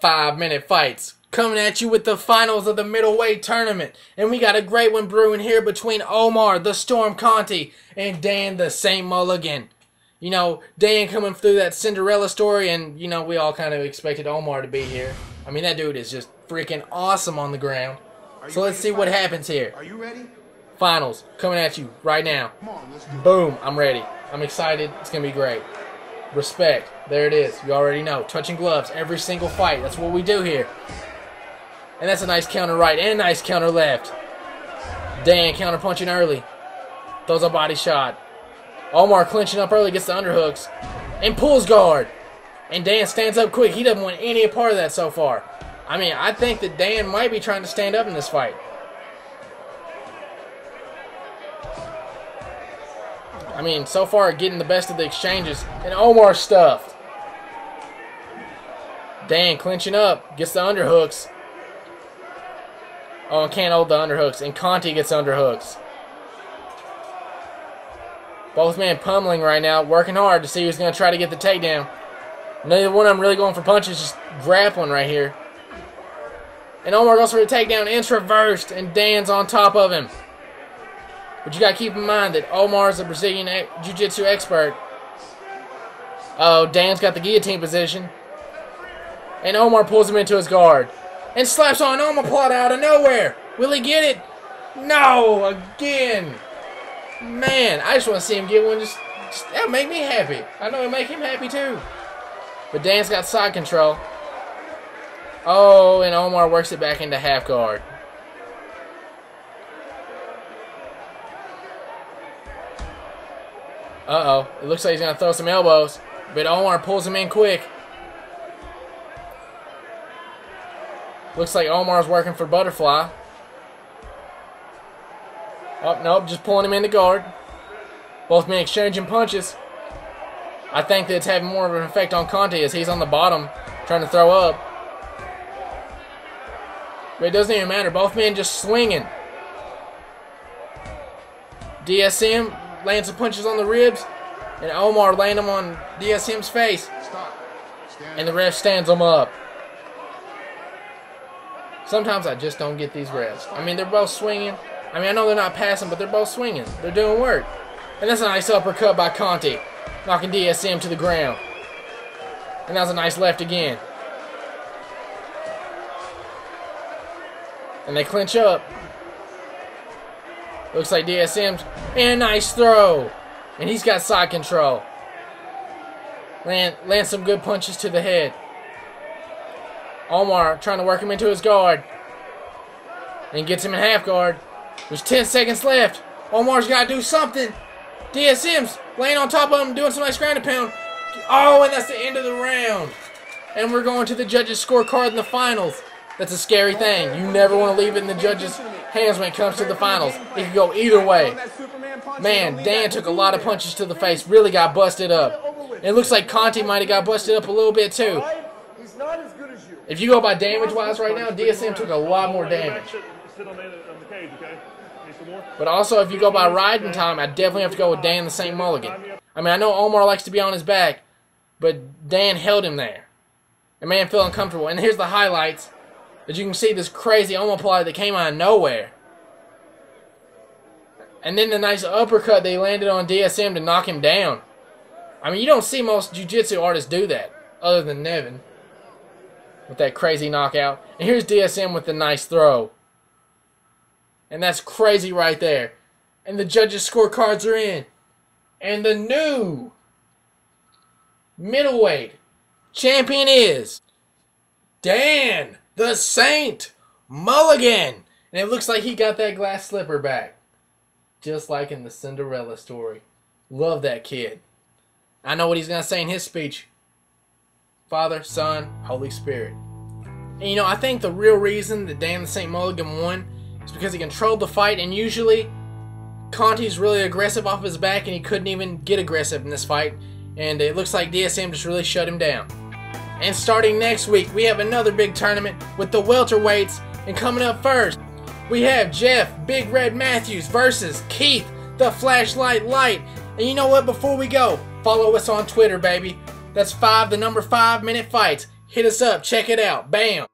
5-minute fights. Coming at you with the finals of the middleweight tournament. And we got a great one brewing here between Omar, the Storm Conti, and Dan, the St. Mulligan. You know, Dan coming through that Cinderella story, and, you know, we all kind of expected Omar to be here. I mean, that dude is just freaking awesome on the ground. So let's see what happens here. Are you ready? Finals, coming at you right now. Come on, let's do it. Boom, I'm ready. I'm excited. It's going to be great. Respect. There it is. You already know. Touching gloves every single fight. That's what we do here. And that's a nice counter right and a nice counter left. Dan counter punching early. Throws a body shot. Omar clinching up early, gets the underhooks. And pulls guard. And Dan stands up quick. He doesn't want any part of that so far. I mean, I think that Dan might be trying to stand up in this fight. I mean, so far getting the best of the exchanges. And Omar stuffed. Dan clinching up. Gets the underhooks. Oh, and can't hold the underhooks. And Conti gets underhooks. Both men pummeling right now. Working hard to see who's going to try to get the takedown. Neither one of them really going for punches. Just grappling right here. And Omar goes for the takedown. And it's reversed. And Dan's on top of him. But you got to keep in mind that Omar is a Brazilian Jiu-Jitsu expert. Oh, Dan's got the guillotine position. And Omar pulls him into his guard. And slaps on an omoplata out of nowhere. Will he get it? No, again. Man, I just want to see him get one. Just that'll make me happy. I know it'll make him happy too. But Dan's got side control. Oh, and Omar works it back into half guard. Uh-oh. It looks like he's going to throw some elbows. But Omar pulls him in quick. Looks like Omar's working for butterfly. Oh, nope. Just pulling him in the guard. Both men exchanging punches. I think that it's having more of an effect on Conti as he's on the bottom trying to throw up. But it doesn't even matter. Both men just swinging. DSM laying some punches on the ribs, and Omar laying them on DSM's face. And the ref stands them up. Sometimes I just don't get these refs. I mean, they're both swinging. I mean, I know they're not passing, but they're both swinging. They're doing work. And that's a nice uppercut by Conti, knocking DSM to the ground. And that's a nice left again. And they clinch up. Looks like DSM's. And a nice throw. And he's got side control. Land some good punches to the head. Omar trying to work him into his guard. And gets him in half guard. There's 10 seconds left. Omar's got to do something. DSM's laying on top of him, doing some nice ground and pound. Oh, and that's the end of the round. And we're going to the judges' scorecard in the finals. That's a scary thing. You never want to leave it in the judges' hands when it comes to the finals. It can go either way. Man, Dan took a lot of punches to the face. Really got busted up. And it looks like Conti might have got busted up a little bit too. If you go by damage-wise right now, DSM took a lot more damage. But also, if you go by riding time, I definitely have to go with Dan the St. Mulligan. I mean, I know Omar likes to be on his back, but Dan held him there. The man felt uncomfortable. And here's the highlights. As you can see, this crazy omoplata that came out of nowhere. And then the nice uppercut they landed on DSM to knock him down. I mean, you don't see most jiu-jitsu artists do that, other than Nevin. With that crazy knockout. And here's DSM with the nice throw. And that's crazy right there. And the judges' scorecards are in. And the new middleweight champion is Dan the Saint Mulligan. And it looks like he got that glass slipper back. Just like in the Cinderella story. Love that kid. I know what he's going to say in his speech. Father, Son, Holy Spirit. And you know, I think the real reason that Dan the St. Mulligan won is because he controlled the fight, and usually Conti's really aggressive off his back and he couldn't even get aggressive in this fight. And it looks like DSM just really shut him down. And starting next week, we have another big tournament with the welterweights. And coming up first, we have Jeff Big Red Matthews versus Keith the Flashlight Light. And you know what? Before we go, follow us on Twitter, baby. That's 5, the number 5 minute fights. Hit us up. Check it out. Bam.